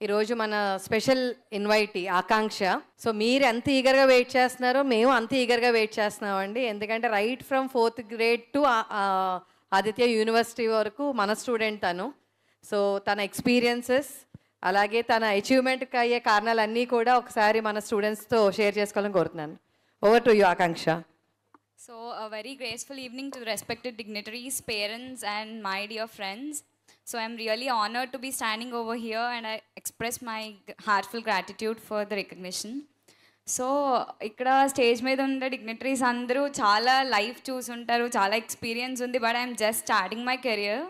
ఈరోజు మన special invitee ఆకాంక్ష. So మీరు ఎంత ఈగర్గా వెయిట్ చేస్తున్నారో మేము అంత ఈగర్గా వెయిట్ చేస్తున్నామండి. ఎందుకంటే right from 4th grade to Aditya university వరకు మన స్టూడెంట్ తను. సో తన ఎక్స్పీరియన్సెస్ అలాగే తన అచీవ్మెంట్కి అయ్యే కారణాలన్నీ కూడా ఒకసారి మన స్టూడెంట్స్తో షేర్ చేసుకోవాలని కోరుతున్నాను. Over to you Akanksha. So a very graceful evening to the respected dignitaries, parents and my dear friends. So I'm really honored to be standing over here and I express my heartfelt gratitude for the recognition. So ikkada stage మీద ఉండే dignitaries అందరూ చాలా life చూసుంటారు, చాలా experience ఉంది. But I'm just starting my career.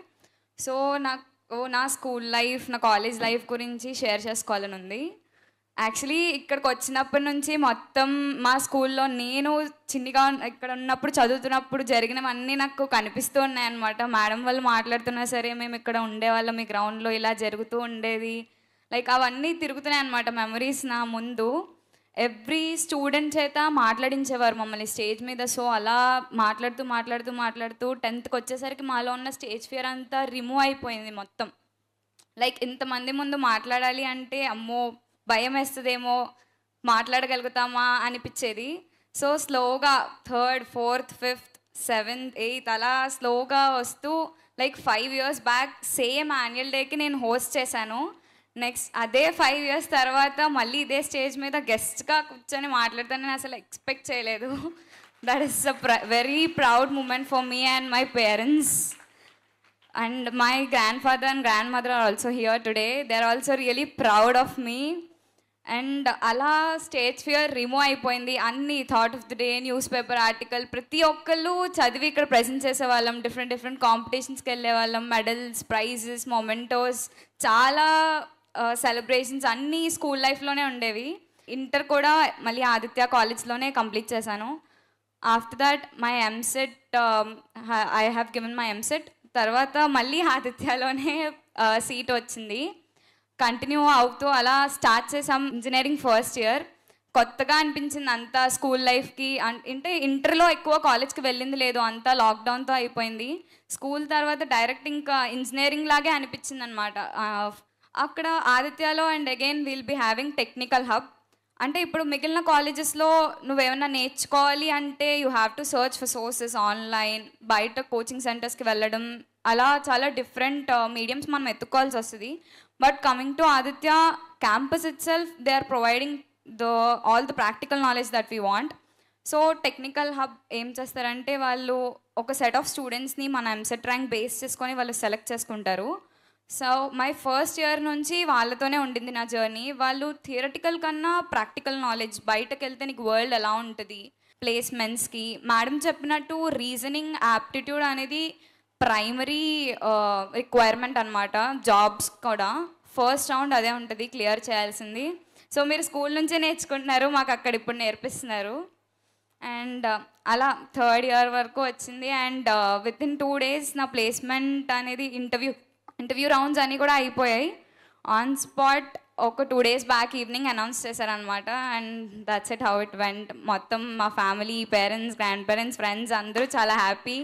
So నాకు నా school life, నా కాలేజ్ లైఫ్ గురించి షేర్ చేసుకోవాలని ఉంది. యాక్చువల్లీ ఇక్కడికి వచ్చినప్పటి నుంచి మొత్తం మా స్కూల్లో నేను చిన్నగా ఇక్కడ ఉన్నప్పుడు చదువుతున్నప్పుడు జరిగినవన్నీ నాకు కనిపిస్తూ ఉన్నాయన్నమాట. మేడం వాళ్ళు మాట్లాడుతున్నా సరే మేము ఇక్కడ ఉండేవాళ్ళం, మీ గ్రౌండ్లో ఇలా జరుగుతూ ఉండేది, లైక్ అవన్నీ తిరుగుతున్నాయి అన్నమాట మెమరీస్ నా ముందు. ఎవ్రీ స్టూడెంట్ చేత మాట్లాడించేవారు మమ్మల్ని స్టేజ్ మీద. సో అలా మాట్లాడుతూ 10th వచ్చేసరికి మాలో ఉన్న స్టేజ్ ఫియర్ అంతా రిమూవ్ అయిపోయింది మొత్తం. లైక్ ఇంతమంది ముందు మాట్లాడాలి అంటే అమ్మో భయం వేస్తుందేమో, మాట్లాడగలుగుతామా అనిపించేది. సో స్లోగా 3rd, 4th, 5th, 7th, 8th అలా స్లోగా వస్తూ like 5 years back same annual డేకి నేను హోస్ట్ చేశాను. నెక్స్ట్ అదే 5 years తర్వాత మళ్ళీ ఇదే స్టేజ్ మీద గెస్ట్గా కూర్చొని మాట్లాడతానని అసలు ఎక్స్పెక్ట్ చేయలేదు. That is a very proud moment for me and my parents. And my grandfather and grandmother are also here today. They are also really proud of me. And అలా స్టేజ్ ఫియర్ రిమూవ్ అయిపోయింది. అన్ని thought of the day, news paper article ప్రతి ఒక్కళ్ళు చదివి ఇక్కడ present చేసేవాళ్ళం. Different కాంపిటీషన్స్కి వెళ్ళేవాళ్ళం. Medals, prices, mementos, చాలా సెలబ్రేషన్స్ అన్నీ స్కూల్ లైఫ్లోనే ఉండేవి. ఇంటర్ కూడా మళ్ళీ ఆదిత్య కాలేజ్లోనే కంప్లీట్ చేశాను. After that my EAMCET, I have given my EAMCET. తర్వాత మళ్ళీ ఆదిత్యలోనే సీట్ వచ్చింది. కంటిన్యూ అవుతూ అలా స్టార్ట్ చేసాం ఇంజనీరింగ్ ఫస్ట్ ఇయర్. కొత్తగా అనిపించింది అంతా స్కూల్ లైఫ్కి. అంటే ఇంటర్లో ఎక్కువ కాలేజ్కి వెళ్ళింది లేదు, అంతా లాక్డౌన్తో అయిపోయింది. స్కూల్ తర్వాత డైరెక్ట్ ఇంకా ఇంజనీరింగ్ లాగే అనిపించింది అనమాట. అక్కడ ఆదిత్యలో and again will be having technical hub. అంటే ఇప్పుడు మిగిలిన కాలేజెస్లో నువ్వేమన్నా నేర్చుకోవాలి అంటే you have to search for sources online, బయట కోచింగ్ సెంటర్స్కి వెళ్ళడం, అలా చాలా డిఫరెంట్ మీడియమ్స్ మనం ఎత్తుకోవాల్సి వస్తుంది. But coming to Aditya campus itself, they are providing all the practical knowledge that we want. So technical hub ఏం చేస్తారంటే వాళ్ళు ఒక సెట్ ఆఫ్ స్టూడెంట్స్ని మన ఎంసెట్ ర్యాంక్ బేస్ చేసుకొని వాళ్ళు సెలెక్ట్ చేసుకుంటారు. సో మై ఫస్ట్ ఇయర్ నుంచి వాళ్ళతోనే ఉండింది నా జర్నీ. వాళ్ళు థియరటికల్ కన్నా ప్రాక్టికల్ నాలెడ్జ్, బయటకు వెళ్తే నీకు వరల్డ్ ఎలా ఉంటుంది, ప్లేస్మెంట్స్కి మేడం చెప్పినట్టు రీజనింగ్, యాప్టిట్యూడ్ అనేది ప్రైమరీ రిక్వైర్మెంట్ అనమాట. జాబ్స్ కూడా ఫస్ట్ రౌండ్ అదే ఉంటుంది క్లియర్ చేయాల్సింది. సో మీరు స్కూల్ నుంచే నేర్చుకుంటున్నారు, మాకు అక్కడ ఇప్పుడు నేర్పిస్తున్నారు. అండ్ అలా 3rd year వరకు వచ్చింది. అండ్ వితిన్ 2 days నా ప్లేస్మెంట్ అనేది ఇంటర్వ్యూ రౌండ్స్ అన్నీ కూడా అయిపోయాయి. ఆన్ స్పాట్ ఒక 2 days బ్యాక్ ఈవినింగ్ అనౌన్స్ చేశారనమాట. And that's it how it went. మొత్తం మా family, parents, grand parents, friends అందరూ చాలా హ్యాపీ.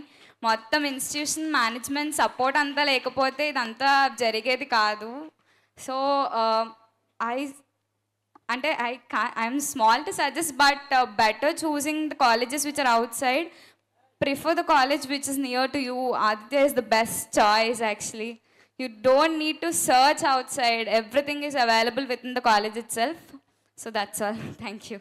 మొత్తం ఇన్స్టిట్యూషన్ మేనేజ్మెంట్ సపోర్ట్ అంతా లేకపోతే ఇదంతా జరిగేది కాదు. So I'm small to suggest, but better choosing the colleges which are outside. Prefer the college which is near to you. Aditya is the best choice actually. You don't need to search outside. Everything is available within the college itself. So that's all. Thank you.